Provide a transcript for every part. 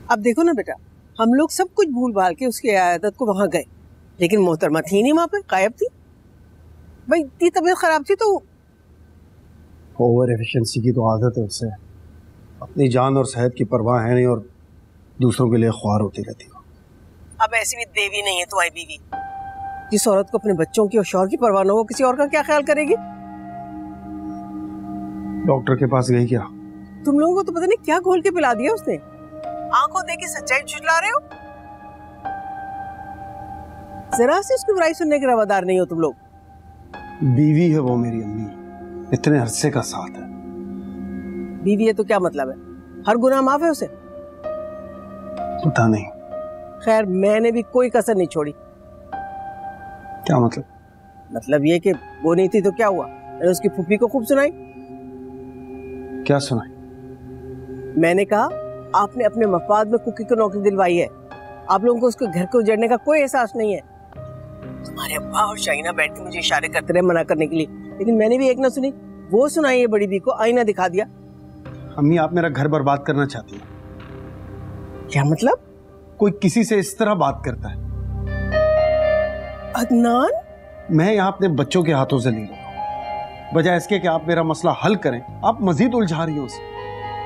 अब देखो ना बेटा, हम लोग सब कुछ भूल भाल के उसकी आदत को वहां गए, लेकिन मोहतरमा थी नहीं वहां पे, गायब थी। भाई इतनी तबीयत खराब थी तो ओवर एफिशिएंसी की तो आदत है उससे, अपनी जान और सेहत की परवाह है नहीं और दूसरों के लिए ख्वार होती रहती है। अब ऐसी भी देवी नहीं है तुम्हारी बीवी। जिस औरत को अपने बच्चों की और शौहर की परवाह न हो, किसी और का क्या ख्याल करेगी? डॉक्टर के पास गई क्या? तुम लोगों को तो पता नहीं क्या घोल के पिला दिया उसने। आंखों देख के सच्चाई झुठला रहे हो। जरा से उसकी बुराई सुनने के रवादार नहीं हो तुम लोग। बीवी है वो मेरी अम्मी, इतने अरसे का साथ है। बीवी है तो क्या मतलब है? हर गुनाह माफ है उसे? पता नहीं। खैर मैंने भी कोई कसर नहीं छोड़ी। क्या मतलब? मतलब ये कि वो नहीं थी तो क्या हुआ, मैंने उसकी फूफी को खूब सुनाई। क्या सुनाई? मैंने कहा आपने अपने मफाद में कुकी को नौकरी दिलवाई है, आप लोगों को उसके घर को उजड़ने का कोई एहसास नहीं है। तुम्हारे अब्बा और शाइना बैठ के मुझे इशारे करते रहे मना करने के लिए, लेकिन मैंने भी एक ना सुनी। वो सुनाई है बड़ी बी को, आईना दिखा दिया। अम्मी आप मेरा घर बर्बाद करना चाहती हैं। क्या मतलब? कोई किसी से इस तरह बात करता है? अदनान, मैं यहाँ अपने बच्चों के हाथों से नहीं रहा हूँ, बजाय इसके कि आप मेरा मसला हल करें, आप मजीद उलझा रही हो उसे।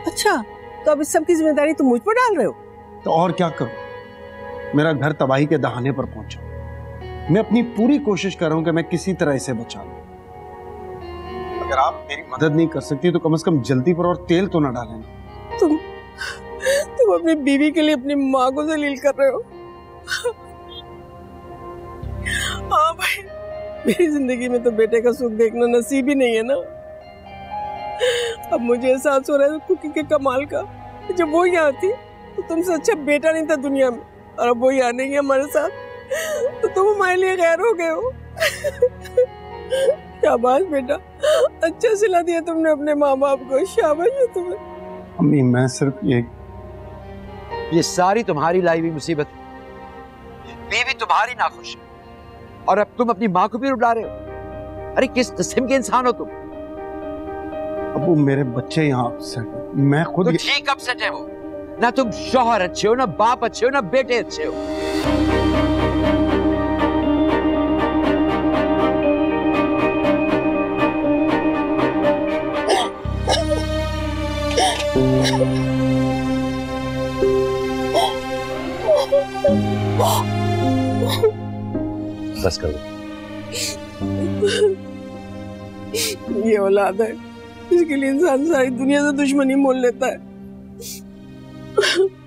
अच्छा तो अब इस सब की जिम्मेदारी तुम मुझ पर डाल रहे हो? तो और क्या करूं? मेरा घर तबाही के दहाने पर पहुंचा। मैं अपनी पूरी कोशिश कर रहा हूं कि मैं किसी तरह इसे बचा लूं। अगर आप मेरी मदद नहीं कर सकती तो कम से कम जल्दी पर और तेल तो ना डालें। तुम अपनी बीवी के लिए अपनी माँ को जलील कर रहे हो। हाँ भाई, मेरी जिंदगी में तो बेटे का सुख देखना नसीब ही नहीं है ना। अब मुझे एहसास हो रहा है कुकी के कमाल का। जब वो यहाँ थी तो तुमसे अच्छा बेटा नहीं था दुनिया में, और अब वो यहाँ नहीं है हमारे साथ तो तुम हमारे लिए गैर हो गए हो। शाबाश बेटा, अच्छा सिला दिया तुमने अपने माँ बाप को, शाबाश है तुम्हें। अम्मी मैं सिर्फ ये सारी तुम्हारी लाई हुई मुसीबत है। बीवी तुम्हारी नाखुश है और अब तुम अपनी माँ को भी रुला रहे हो। अरे किस किस्म के इंसान हो तुम? अब वो मेरे बच्चे यहाँ अपसेट है, मैं खुद तो ठीक अपसेट है वो। ना तुम शौहर अच्छे हो, ना बाप अच्छे हो, ना बेटे अच्छे हो। बस करो। ये औलाद है, इसके लिए इंसान सारी दुनिया से दुश्मनी मोल लेता है।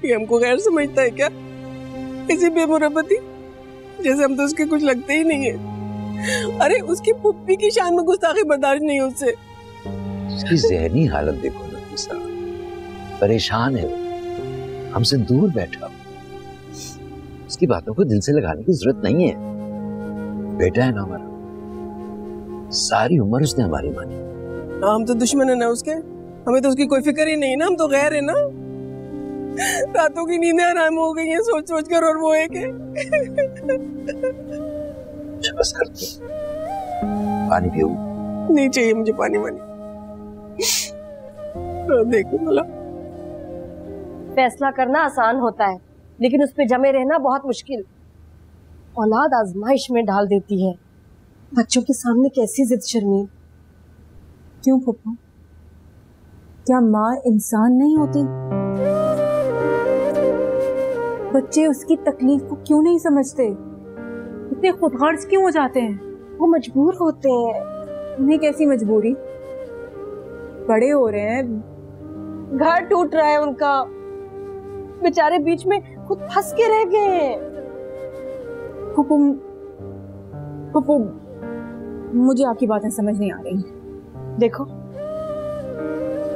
ये हमको गैर समझता है क्या? ऐसी बेमुरब्बती जैसे हम तो उसके कुछ लगते ही नहीं है। अरे उसकी पुप्पी की शान में गुस्ताखी बर्दाश्त नहीं है उससे। उसकी ज़हनी हालत देखो ना किसा, परेशान है वो, हमसे दूर बैठा। उसकी बातों को दिल से लगाने की जरूरत नहीं है। बेटा है ना हमारा, सारी उम्र उसने हमारी मानी। हम तो दुश्मन है ना उसके, हमें तो उसकी कोई फिक्र ही नहीं ना, हम तो गैर है ना। रातों की नींदें हराम हो गई हैं सोच सोच कर, और वो है के। बस कर दो, पानी पियो। नहीं चाहिए मुझे पानी वानी। देखो बोला, फैसला करना आसान होता है लेकिन उस पे जमे रहना बहुत मुश्किल। औलाद आजमाइश में डाल देती है। बच्चों के सामने कैसी जिद शर्मीन। क्यों फूफा, क्या माँ इंसान नहीं होती? बच्चे उसकी तकलीफ को क्यों नहीं समझते? इतने खुदगर्ज क्यों हो जाते हैं? वो मजबूर होते हैं। उन्हें कैसी मजबूरी? बड़े हो रहे हैं, घर टूट रहा है उनका, बेचारे बीच में खुद फंस के रह गए हैं। फूफू, मुझे आपकी बातें समझ नहीं आ रही। देखो,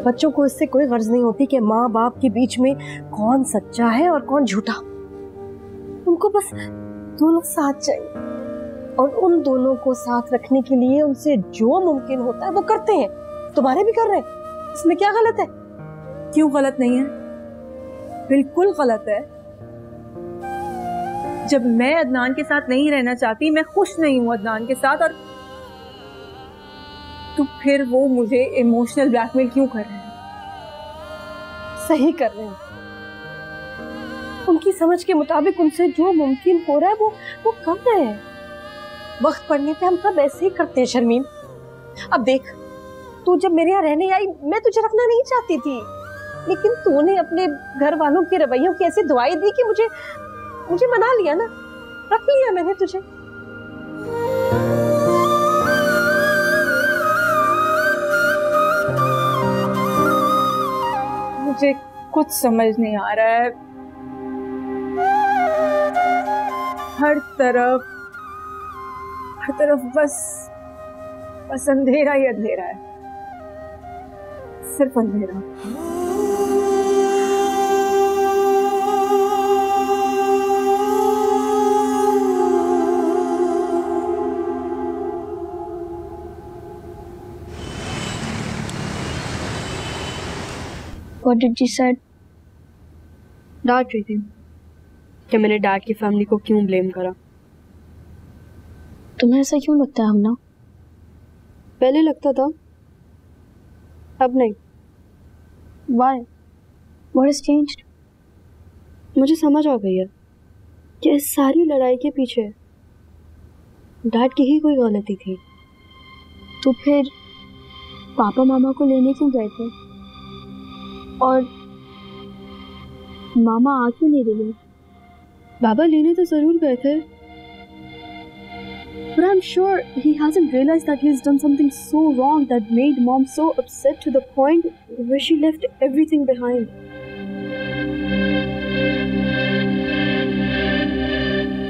बच्चों को इससे कोई गर्ज नहीं होती कि माँ बाप के बीच में कौन सच्चा है और कौन झूठा। उनको बस दोनों साथ चाहिए और उन दोनों को साथ रखने के लिए उनसे जो मुमकिन होता है वो करते हैं। तुम्हारे भी कर रहे हैं, इसमें क्या गलत है? क्यों गलत नहीं है? बिल्कुल गलत है। जब मैं अदनान के साथ नहीं रहना चाहती, मैं खुश नहीं हूँ अदनान के साथ, और तो फिर वो मुझे इमोशनल ब्लैकमेल क्यों कर रहे हैं? सही कर रहे हैं। उनकी समझ के मुताबिक उनसे जो मुमकिन हो रहा है वो कर रहे हैं। वक्त पड़ने पे हम सब ऐसे ही करते हैं शर्मीन। अब देख, तू जब मेरे यहाँ रहने आई मैं तुझे रखना नहीं चाहती थी, लेकिन तूने अपने घर वालों के रवैयों की ऐसी दुआई दी कि मुझे मना लिया ना, रख लिया मैंने तुझे। मुझे कुछ समझ नहीं आ रहा है, हर तरफ बस अंधेरा ही अंधेरा है, सिर्फ अंधेरा। What did you say? डांट रही थी कि मैंने डैड की फैमिली को क्यों ब्लेम करा। तुम्हें ऐसा क्यों लगता है हमना? पहले लगता था, अब नहीं। Why? What has changed? मुझे समझ आ गई है कि इस सारी लड़ाई के पीछे डैड की ही कोई गलती थी। तो फिर पापा मामा को लेने क्यों गए थे और मामा आ क्यों नहीं रहे? बाबा लेने तो जरूर गए थे, but I'm sure he hasn't realized that he's done something so wrong that made mom so upset to the point where she left everything behind.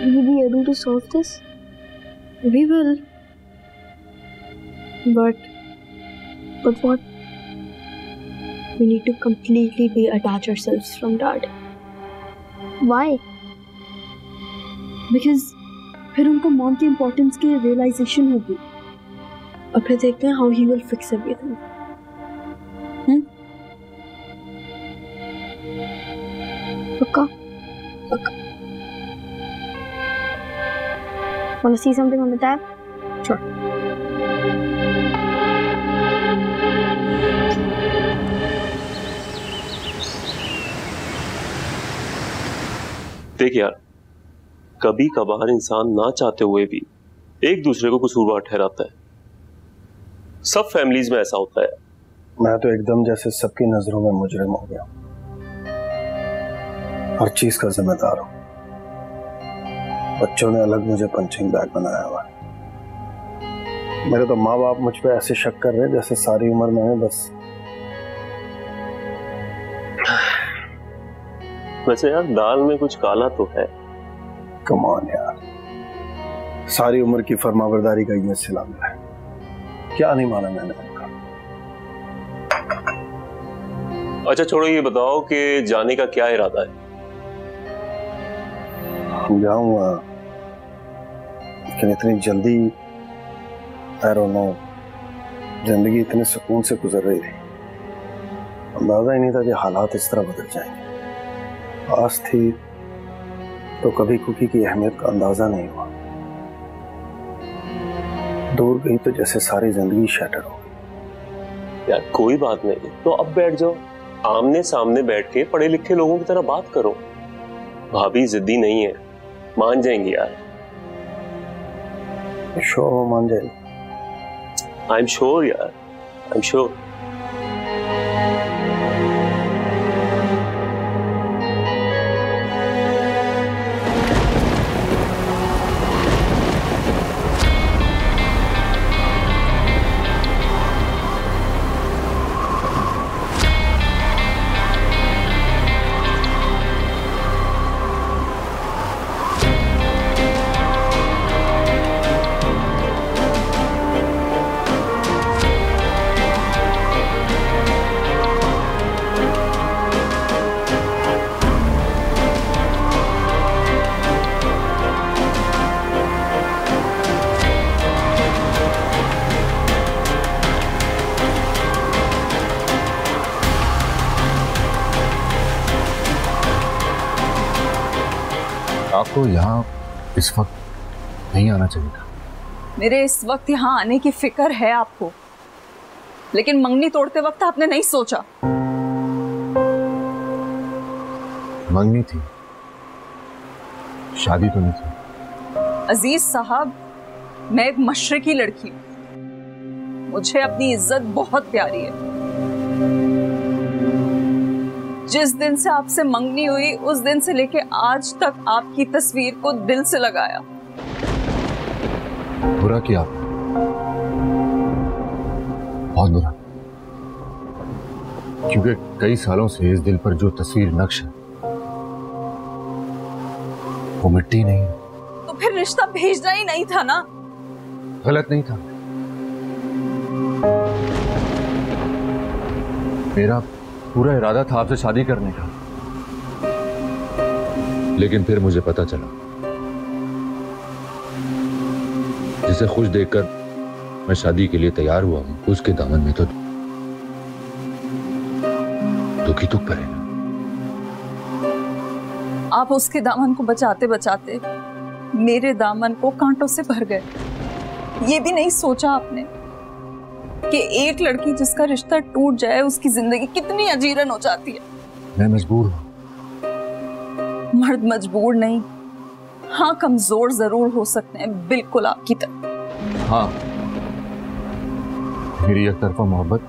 Will we be able to solve this? We will. But what? We need to completely detach ourselves from Dad. Why? Because फिर उनको mom की importance की realisation होगी और फिर देखते हैं how he will fix everything. पक्का? Want to see something on the tab? Sure. देख यार, कभी कभार इंसान ना चाहते हुए भी एक दूसरे को कसूरवार ठहराता है। सब फैमिलीज में ऐसा होता है। मैं तो एकदम जैसे सबकी नजरों में मुजरिम हो गया, हर चीज का जिम्मेदार हूं। बच्चों ने अलग मुझे पंचिंग बैग बनाया हुआ है। मेरे तो माँ बाप मुझ पे ऐसे शक कर रहे हैं जैसे सारी उम्र मैंने बस। वैसे यार, दाल में कुछ काला तो है। कम ऑन यार, सारी उम्र की फरमाबरदारी का ये सिला मिला है, क्या नहीं माना मैंने उनका। अच्छा छोड़ो, ये बताओ कि जाने का क्या इरादा है? जाऊंगा, लेकिन इतनी जल्दी आई डोंट नो। जिंदगी इतने सुकून से गुजर रही थी, अंदाजा ही नहीं था कि हालात इस तरह बदल जाएंगे। आस थी तो कभी कुकी की अहमियत का अंदाजा नहीं हुआ। दूर गई तो जैसे सारी जिंदगी शैटर हो गई। यार कोई बात नहीं, तो अब बैठ जाओ, आमने सामने बैठ के पढ़े लिखे लोगों की तरह बात करो। भाभी जिद्दी नहीं है, मान जाएंगी यार। श्योर हो मान जाएगी? आई एम श्योर यार, आई एम श्योर। आपको यहाँ इस वक्त नहीं आना चाहिए था। मेरे इस वक्त यहाँ आने की फिक्र है आपको, लेकिन मंगनी तोड़ते वक्त आपने नहीं सोचा। मंगनी थी शादी तो नहीं थी। अजीज साहब, मैं एक मशरकी लड़की हूँ, मुझे अपनी इज्जत बहुत प्यारी है। जिस दिन से आपसे मंगनी हुई उस दिन से लेके आज तक आपकी तस्वीर को दिल से लगाया। बुरा किया, बहुत बुरा, क्योंकि कई सालों से इस दिल पर जो तस्वीर नक्श है वो मिट्टी नहीं है। तो फिर रिश्ता भेजना ही नहीं था ना? गलत नहीं था। मेरा पूरा इरादा था आपसे शादी करने का, लेकिन फिर मुझे पता चला जिसे खुश देखकर मैं शादी के लिए तैयार हुआ हूं, उसके दामन में तो दुखी दुख पड़ेगा। आप उसके दामन को बचाते बचाते मेरे दामन को कांटों से भर गए। ये भी नहीं सोचा आपने कि एक लड़की जिसका रिश्ता टूट जाए उसकी जिंदगी कितनी अजीरन हो जाती है। मैं मजबूर हूं। मर्द मजबूर नहीं, हाँ कमजोर जरूर हो सकते हैं, बिल्कुल आपकी तरह। हाँ, मेरी एक तरफा मोहब्बत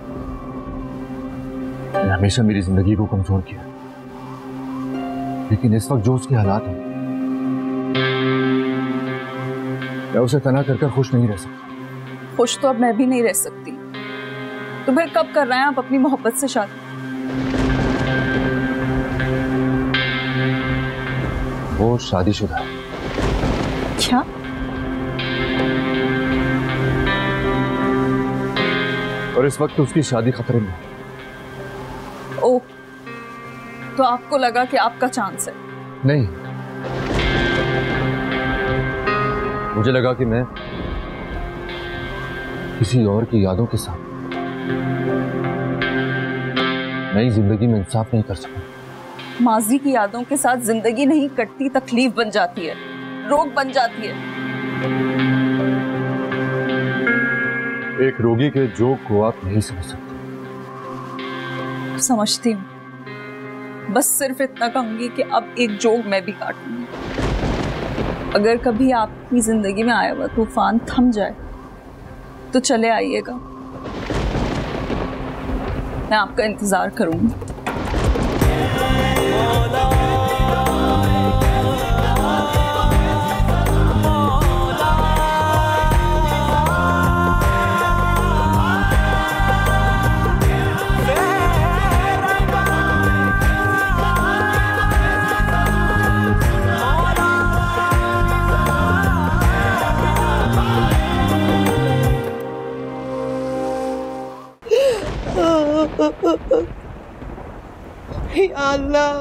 ने हमेशा मेरी जिंदगी को कमजोर किया, लेकिन इस वक्त जो उसके हालात हैं, मैं उसे तना कर खुश नहीं रह सकता। खुश तो अब मैं भी नहीं रह सकती। तो फिर कब कर रहे हैं आप अपनी मोहब्बत से शादी? वो शादीशुदा है। क्या? और इस वक्त उसकी शादी खतरे में है। ओह, तो आपको लगा कि आपका चांस है? नहीं, मुझे लगा कि मैं किसी और की यादों के साथ नई जिंदगी में इंसाफ नहीं कर सकूं। माजी की यादों के साथ जिंदगी नहीं कटती, तकलीफ बन जाती है, रोग बन जाती है। एक रोगी के जोक को आप नहीं समझ सकते। समझती हूँ, बस सिर्फ इतना कहूंगी कि अब एक जोक मैं भी काटूंगी। अगर कभी आपकी जिंदगी में आया हुआ तूफान थम जाए तो चले आइएगा, मैं आपका इंतजार करूंगी। या अल्लाह,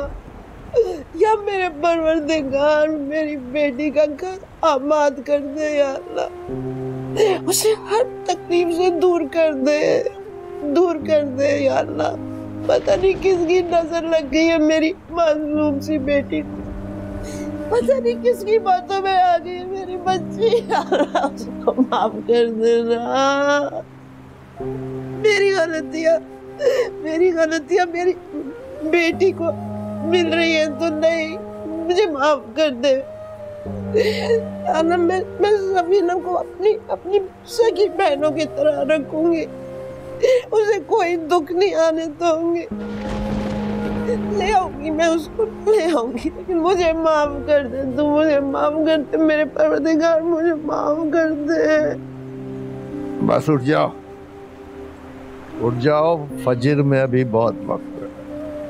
या मेरे परवरदिगार मेरी बेटी का घर आबाद कर दे। या अल्लाह, उसे हर तकलीफ से दूर कर दे, दूर कर दे। या अल्लाह, पता नहीं किसकी नजर लग गई है मेरी मासूम सी बेटी को, पता नहीं किसकी बातों में आ गई है मेरी बच्ची। या अल्लाह, उसको माफ कर देना। मेरी गलतियां मेरी बेटी को मिल रही है तो नहीं, मुझे माफ कर दे। मैं सफीना को अपनी सगी बहनों की तरह रखूंगी, उसे कोई दुख नहीं आने दूंगी। ले आऊंगी, मैं उसको ले आऊंगी, लेकिन मुझे माफ कर दे। तू मुझे माफ कर दे मेरे परवरदिगार, मुझे माफ कर दे। बस उठ जाओ, फजर में अभी बहुत वक्त है।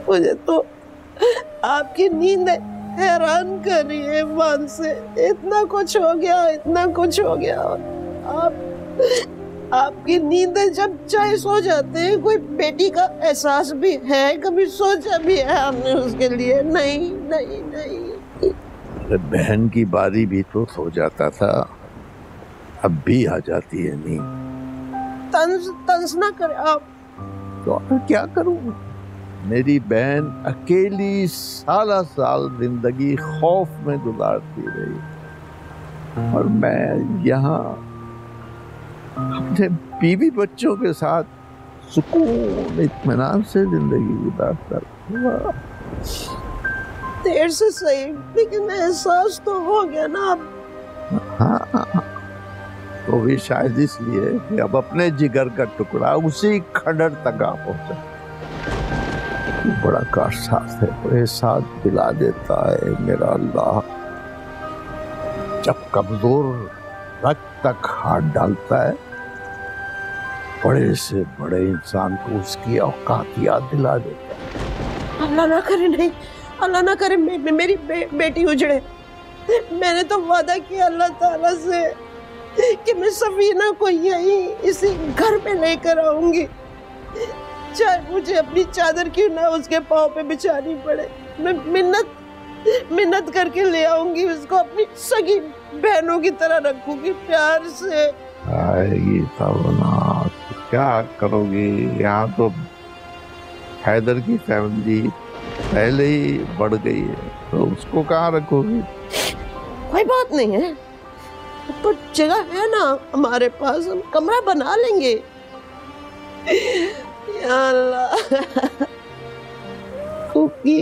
मुझे तो आपकी नींद हैरान कर रही है मान से। इतना कुछ हो गया। आपकी नींद जब चाहे सो जाते हैं, कोई बेटी का एहसास भी है? कभी सोचा भी है हमने उसके लिए? नहीं। बहन की बारी भी तो सो जाता था, अब भी आ जाती है नींद। तंज ना करे आप। तो क्या करूं? मेरी बहन अकेली साल जिंदगी खौफ में गुजारती रही, और मैं यहाँ अपने बीवी बच्चों के साथ सुकून इत्मीनान से जिंदगी गुजारता। देर से सही, लेकिन एहसास तो हो गया ना अब। हाँ, तो भी शायद इसलिए कि अब अपने जिगर का टुकड़ा उसी खंडर तक आ पहुंचा। बड़ा काशाफ है तो एहसास दिला देता है मेरा अल्लाह, जब कमजोर रक्त तक हाथ डालता है, बड़े से बड़े इंसान को उसकी औकात याद दिला देता है। अल्लाह ना करे, नहीं अल्लाह ना करे मेरी बेटी उजड़े। मैंने तो वादा किया अल्लाह ताला से कि मैं सफीना को यही इसी घर में लेकर आऊंगी, चाहे मुझे अपनी चादर क्यों ना उसके पाँव पे बिछानी पड़े। मैं मिन्नत करके ले आऊंगी उसको, अपनी सगी बहनों की तरह रखूंगी प्यार से। आएगी तब ना, तो क्या करोगी? यहाँ तो हैदर की फैमिली पहले ही बढ़ गई है, तो उसको कहाँ रखोगी? कोई बात नहीं है, तो जगह है ना हमारे पास, हम कमरा बना लेंगे। या अल्लाह कुकी।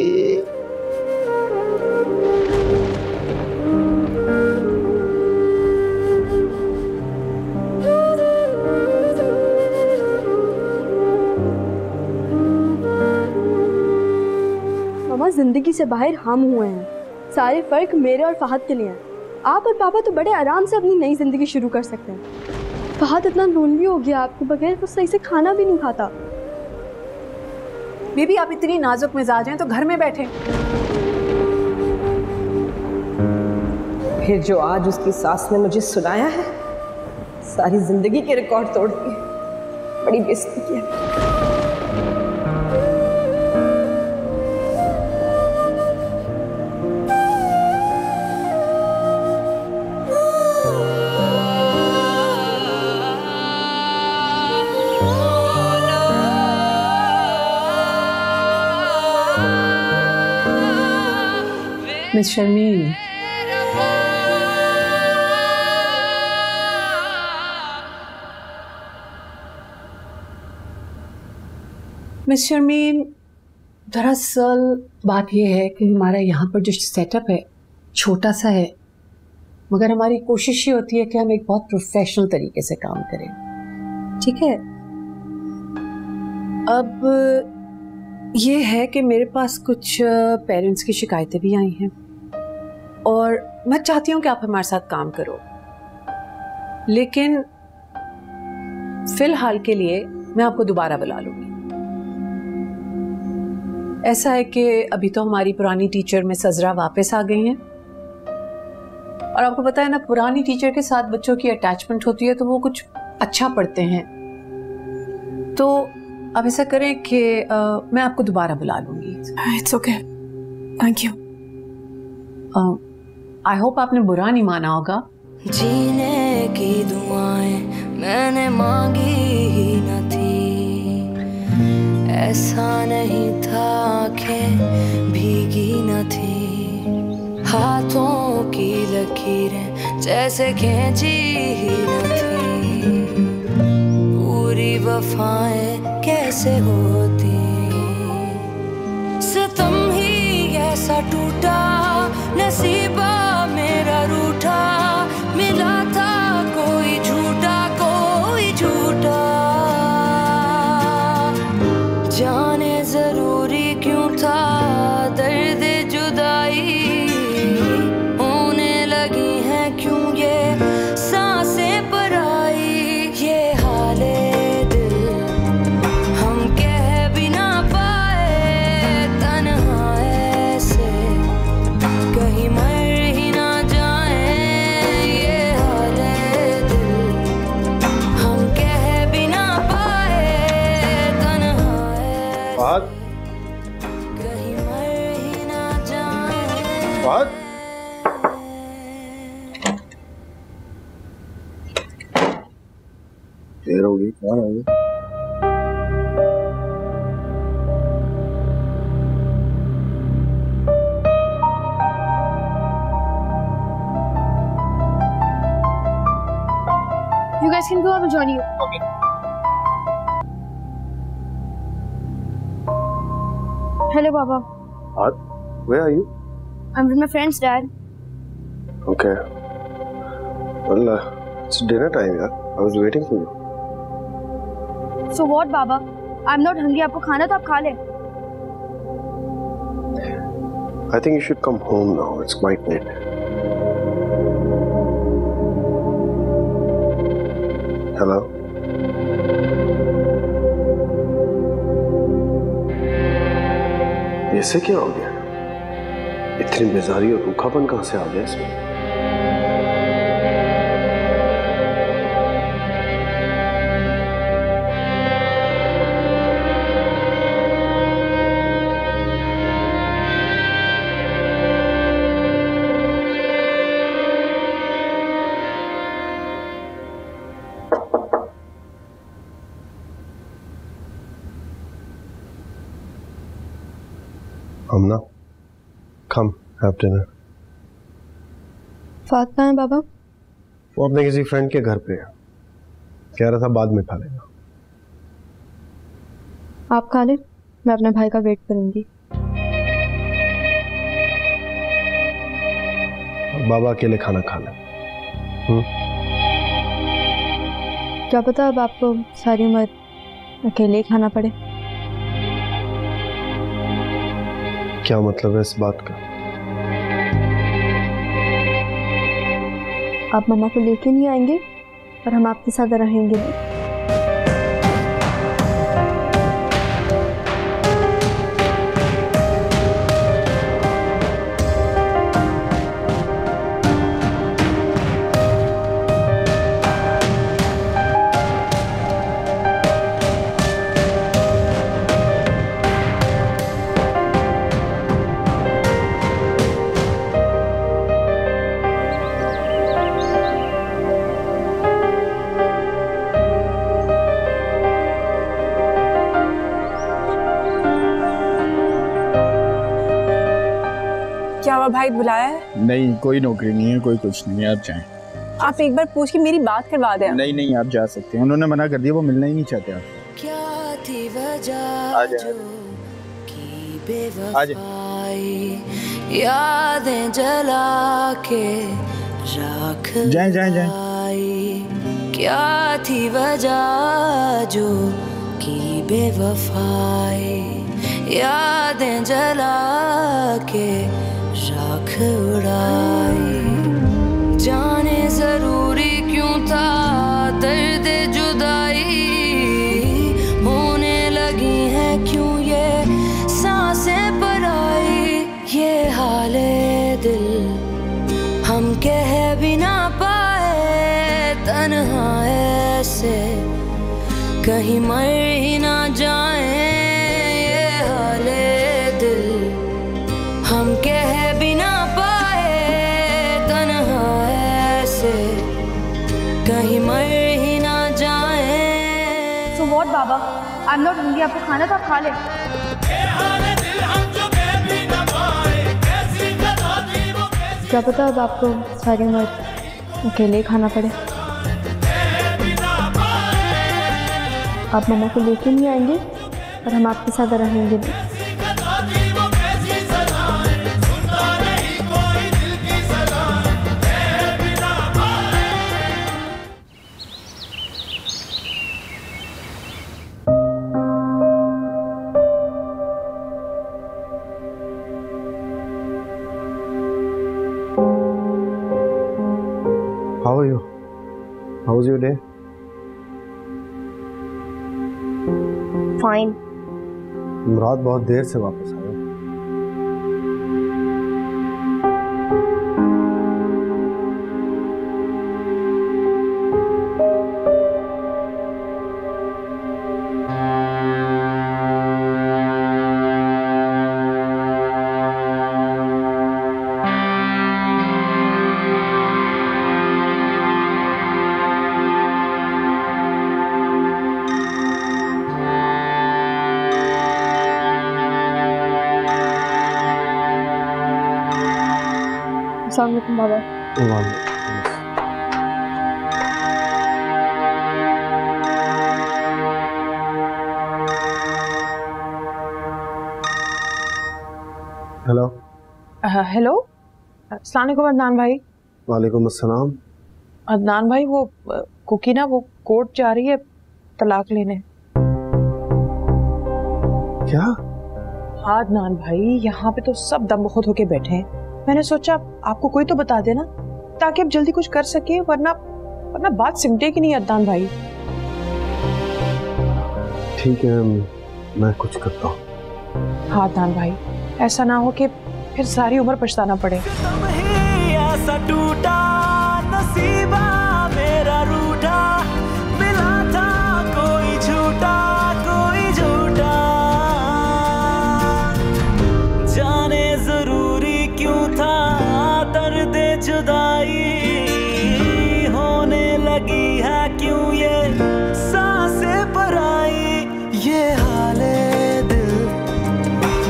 मामा, जिंदगी से बाहर हम हुए हैं, सारे फर्क मेरे और फहद के लिए हैं। आप और पापा तो बड़े आराम से अपनी नई जिंदगी शुरू कर सकते हैं। फहद इतना लोनली हो गया, आपके बगैर वो सही से खाना भी नहीं खाता। बेबी, आप इतनी नाजुक मिजाज हैं तो घर में बैठे। फिर जो आज उसकी सास ने मुझे सुनाया है, सारी जिंदगी के रिकॉर्ड तोड़ दिए, बड़ी बेइज्जती की है। मिस शर्मीन, मिस शर्मीन, दरअसल बात यह है कि हमारा यहाँ पर जो सेटअप है छोटा सा है, मगर हमारी कोशिश ये होती है कि हम एक बहुत प्रोफेशनल तरीके से काम करें। ठीक है, अब ये है कि मेरे पास कुछ पेरेंट्स की शिकायतें भी आई हैं और मैं चाहती हूँ कि आप हमारे साथ काम करो, लेकिन फिलहाल के लिए मैं आपको दोबारा बुला लूँगी। ऐसा है कि अभी तो हमारी पुरानी टीचर मिस अजरा वापस आ गई हैं और आपको पता है ना, पुरानी टीचर के साथ बच्चों की अटैचमेंट होती है तो वो कुछ अच्छा पढ़ते हैं। तो आप ऐसा करें कि मैं आपको दोबारा बुला लूँगी। It's okay, thank you. I hope आपने बुरा नहीं माना होगा। जीने की दुआएं मैंने मांगी ही न थी, ऐसा नहीं था आंखें भीगी न थी, हाथों की लकीरें जैसे खींची ही न थी, पूरी वफाएं कैसे होती, सितम ही ऐसा टूटा, नसीबा मेरा रूठा, मिला था कोई झूठा जाने जरूरी क्यों था, दर्द जुदाई होने लगी है क्यों ये सांसें पराई, ये हाले दिल हम कह भी ना पाए, तन्हा ऐसे कहीं मर ही ना जाए, ये हाले दिल हम कह भी ना पाए, तन्हा बात कहीं मर ही ना जाए। बात देर होगी, कौन होगी? You guys can go, I will join you. Okay. Hello, Baba. Baat, where are you? I'm with my friends, Dad. Okay. Well, it's dinner time, yaar. I was waiting for you. So what, Baba? I'm not hungry. आपको खाना तो आप खा ले. I think you should come home now. It's quite late. Hello? ऐसे क्या हो गया? इतनी बेजारी और रूखापन कहां से आ गया इसमें? Amna, come have dinner. फात कहाँ है बाबा? वो अपने किसी फ्रेंड के घर पे है, कह रहा था बाद में खा लेना। आप खा ले, मैं अपने भाई का वेट करूंगी। बाबा अकेले खाना खा ले। क्या पता अब आपको सारी उम्र अकेले ही खाना पड़े। क्या मतलब है इस बात का? आप मम्मा को लेके नहीं आएंगे और हम आपके साथ रहेंगे नहीं। क्या हुआ भाई, बुलाया है? नहीं, कोई नौकरी नहीं है, कोई कुछ नहीं है, आप जाएं। आप एक बार पूछ के मेरी बात करवा दें। नहीं नहीं, आप जा सकते हैं, उन्होंने मना कर दिया, वो मिलना ही नहीं चाहते आप। क्या थी वजह जो की बेवफाई, यादें जला के राख जाएं जाएं जाएं। क्या थी वजह जो की बेवफाई, यादें जला के राख उड़ाई। जाने जरूरी क्यों था दर्द जुदाई, होने लगी है क्यों ये सांसें पराई। ये हाले दिल हम कह भी ना पाए, तन्हा ऐसे कहीं मर ही ना जाए। ये हाले दिल हम कह भी ना पाए, तन्हा ऐसे कहीं मर ही ना जाए। So what, Baba? I'm not hungry. आपको खाना तो आप खा ले। क्या पता अब आपको सारी उम्र अकेले ही खाना पड़े। आप मम्मा को लेके नहीं आएंगे और हम आपके साथ रहेंगे नहीं। How are you? How was your day? Fine. रात बहुत देर से वापस आए। अस्सलाम वालेकुम बाबा। हेलो, हेलो, अस्सलाम वालेकुम अदनान भाई। वालेकुम अस्सलाम। अदनान भाई, वो कुकी ना वो कोर्ट जा रही है तलाक लेने। क्या? हाँ अदनान भाई, यहाँ पे तो सब दम बखुद होके बैठे हैं। मैंने सोचा आपको कोई तो बता देना ताकि आप जल्दी कुछ कर सके, वरना बात सिमटेगी नहीं अदनान भाई। ठीक है, मैं कुछ करता हूँ। हाँ अदनान भाई, ऐसा ना हो कि फिर सारी उम्र पछताना पड़े। ऐसा टूटा नसीबा मेरा रूठा, मिला था कोई झूठा जाने जरूरी क्यों था दर्द जुदाई, होने लगी है क्यों ये सांसें पराई, ये हाले दिल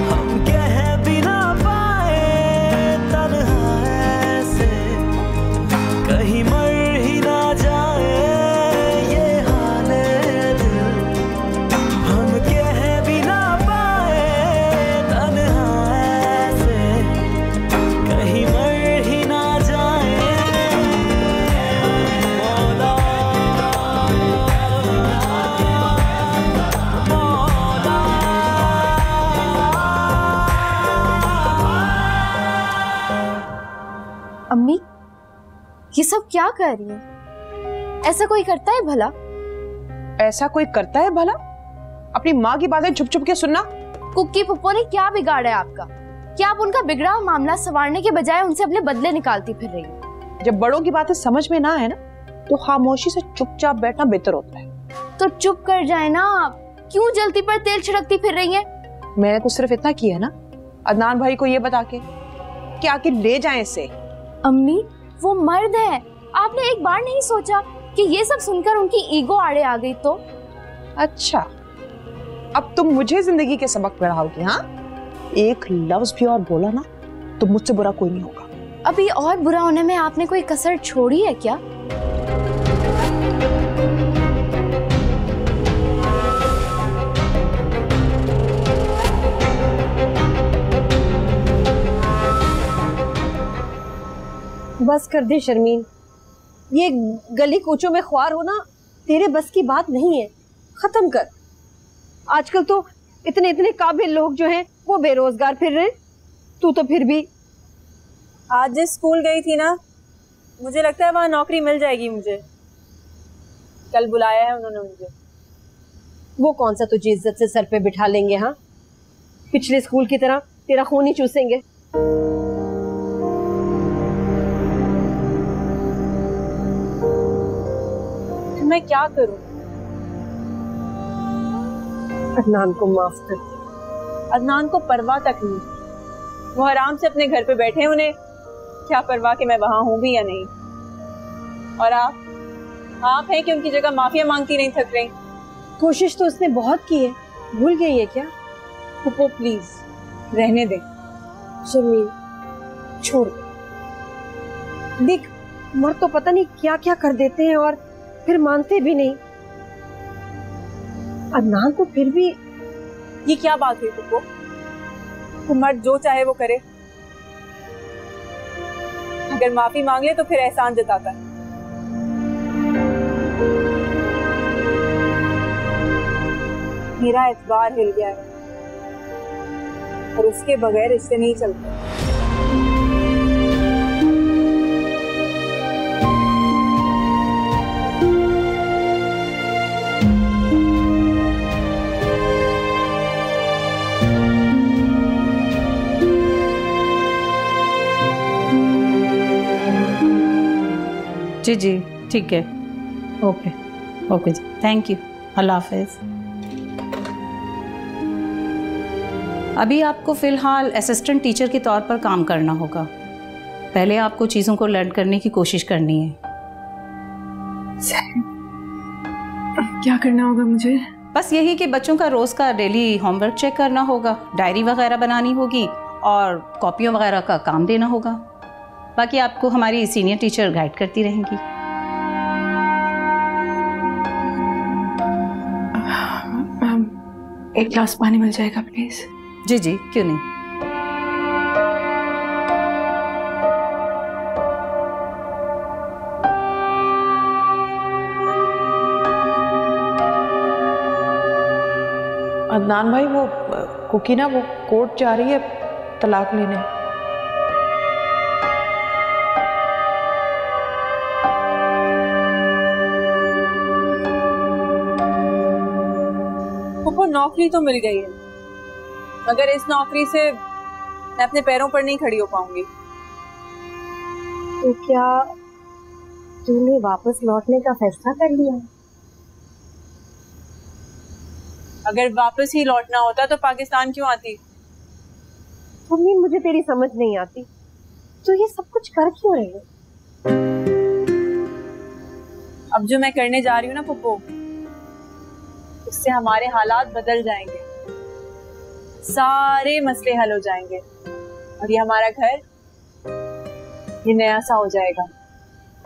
हम कह भी ना पाए, तन्हा ऐसे कहीं मर ही ना जाए, ये हाले दिल हम कह भी ना पाए, तन्हा ऐसे कहीं मर ही ना जाए। मौला अम्मी, ये सब क्या कर रही है? ऐसा कोई करता है भला? ऐसा कोई करता है भला? अपनी माँ की बातें छुप छुप के सुनना। कुक्की पुप्पो ने क्या बिगाड़ा है आपका? क्या आप उनका बिगड़ा हुआ मामला संवारने के बजाय उनसे अपने बदले निकालती फिर रही है? जब बड़ों की बातें समझ में ना आए ना, तो खामोशी से चुपचाप बैठना बेहतर होता है। तो चुप कर जाए ना आप, क्यों जलती पर तेल छिड़कती फिर रही है? मैंने तो सिर्फ इतना किया ना अदनान भाई को ये बता के कि आके ले जाएं इसे। अम्मी, वो मर्द है, आपने एक बार नहीं सोचा कि ये सब सुनकर उनकी ईगो आड़े आ गई तो? अच्छा, अब तुम मुझे जिंदगी के सबक पढ़ाओगी? हाँ, एक लफ्ज भी और बोला ना तो मुझसे बुरा कोई नहीं होगा। अभी और बुरा होने में आपने कोई कसर छोड़ी है क्या? बस कर दे शर्मीन, ये गली कूचों में ख्वार होना तेरे बस की बात नहीं है, खत्म कर। आजकल तो इतने इतने काबिल लोग जो हैं वो बेरोजगार फिर रहे, तू तो फिर भी। आज जिस स्कूल गई थी ना, मुझे लगता है वहाँ नौकरी मिल जाएगी मुझे। कल बुलाया है उन्होंने मुझे। वो कौन सा तुझे इज्जत से सर पे बिठा लेंगे? हाँ, पिछले स्कूल की तरह तेरा खून ही चूसेंगे। मैं क्या करूं? अदनान को माफ कर। अदनान को परवाह तक नहीं, वो आराम से अपने घर पे बैठे हैं, उन्हें क्या परवाह कि मैं वहां हूं भी या नहीं। और आप हैं कि उनकी जगह माफिया मांगती नहीं थक रही। कोशिश तो उसने बहुत की है, भूल गई है क्या? पुप्पो प्लीज रहने दे। शर्मीन छोड़, देख मर्द तो पता नहीं क्या क्या कर देते हैं और फिर मानते भी नहीं। अदनान तो फिर भी। ये क्या बात हुई पुप्पो? तो मर्द जो चाहे वो करे, अगर माफी मांग ले तो फिर एहसान जताता है। मेरा एतबार हिल गया है और उसके बगैर रिश्ते नहीं चलते। जी जी ठीक है, ओके ओके जी, थैंक यू, अल्लाह हाफिज़। अभी आपको फ़िलहाल असिस्टेंट टीचर के तौर पर काम करना होगा। पहले आपको चीज़ों को लर्न करने की कोशिश करनी है। क्या करना होगा मुझे? बस यही कि बच्चों का रोज़ का डेली होमवर्क चेक करना होगा, डायरी वगैरह बनानी होगी और कॉपियों वगैरह का काम देना होगा। बाकी आपको हमारी सीनियर टीचर गाइड करती रहेंगी। एक ग्लास पानी मिल जाएगा प्लीज? जी जी, क्यों नहीं। अदनान भाई, वो कुकी ना वो कोर्ट जा रही है तलाक लेने। पापा नौकरी तो मिल गई है, मगर इस नौकरी से मैं अपने पैरों पर नहीं खड़ी हो पाऊंगी। तो क्या तूने वापस लौटने का फैसला कर लिया? अगर वापस ही लौटना होता तो पाकिस्तान क्यों आती? मम्मी, मुझे तेरी समझ नहीं आती, तो ये सब कुछ कर क्यों रही है? अब जो मैं करने जा रही हूँ ना पप्पू, उससे हमारे हालात बदल जाएंगे, सारे मसले हल हो जाएंगे और ये हमारा घर ये नया सा हो जाएगा।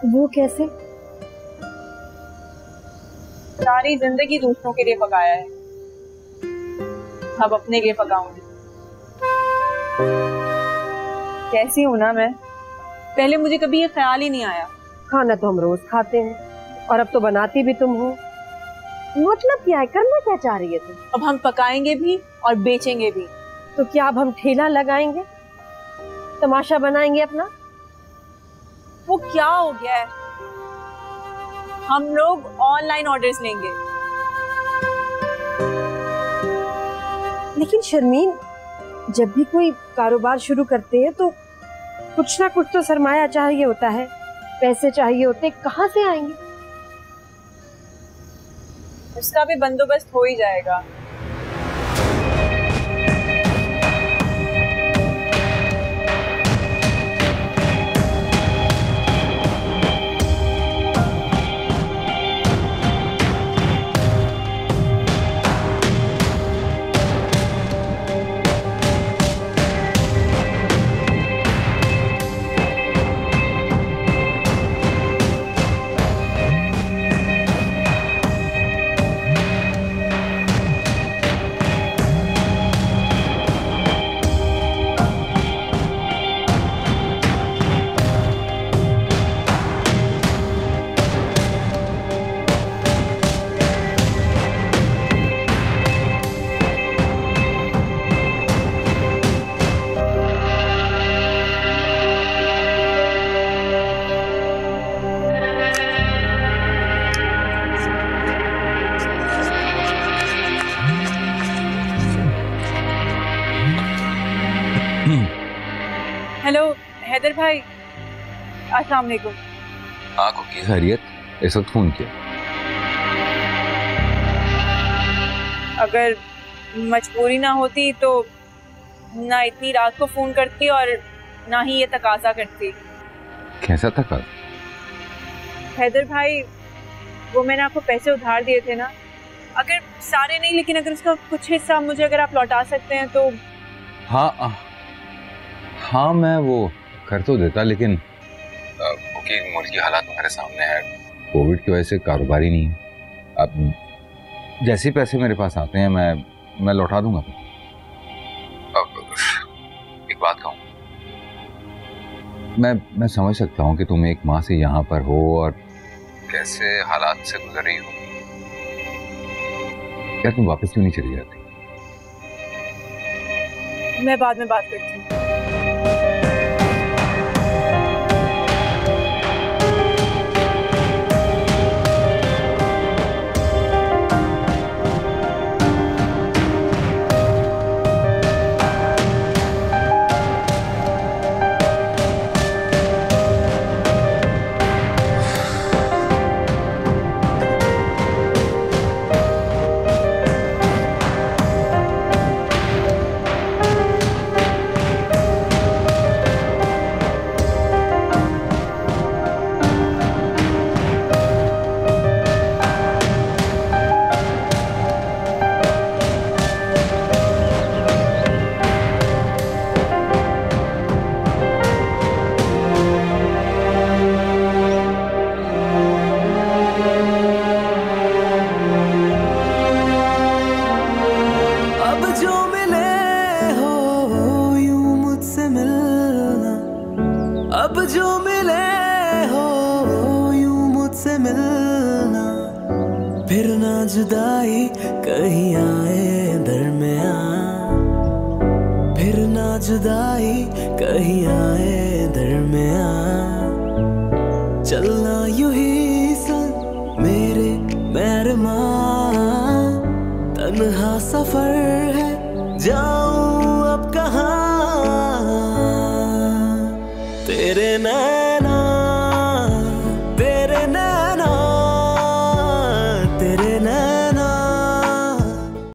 वो कैसे? सारी जिंदगी दूसरों के लिए पकाया है, अब अपने लिए पकाऊंगी। कैसी हूं ना मैं, पहले मुझे कभी ये ख्याल ही नहीं आया। खाना तो हम रोज खाते हैं और अब तो बनाती भी तुम हो। मतलब क्या है, करना क्या चाह रही है तुम? अब हम पकाएंगे भी और बेचेंगे भी। तो क्या अब हम ठेला लगाएंगे, तमाशा बनाएंगे अपना? वो क्या हो गया है, हम लोग ऑनलाइन ऑर्डर्स लेंगे। लेकिन शर्मीन, जब भी कोई कारोबार शुरू करते हैं तो कुछ ना कुछ तो सरमाया चाहिए होता है, पैसे चाहिए होते, कहाँ से आएंगे? उसका भी बंदोबस्त हो ही जाएगा। हेलो हैदर भाई, अस्सलाम वालेकुम। आपको की खैरियत? इस वक्त फोन किया? अगर मजबूरी ना होती तो ना इतनी रात को फोन करती और ना ही ये तकाजा करती। कैसा तकाजा? हैदर भाई, वो मैंने आपको पैसे उधार दिए थे ना, अगर सारे नहीं लेकिन अगर उसका कुछ हिस्सा मुझे अगर आप लौटा सकते हैं तो। हाँ मैं वो कर तो देता, लेकिन क्योंकि मुल्क की हालात हमारे सामने है, कोविड की वजह से कारोबार ही नहीं है। अब जैसे पैसे मेरे पास आते हैं मैं लौटा दूंगा। अब एक बात कहूँ, मैं समझ सकता हूँ कि तुम एक माह से यहाँ पर हो और कैसे हालात से गुजर रही हो। क्या तुम वापस क्यों नहीं चली जाती? मैं बाद में बात करती हूँ। जुदाई कहीं आए दर जुदाई कहीं आए दरमियां, चलना यूं ही संग मेरे मेहरबान, तन्हा सफर है जा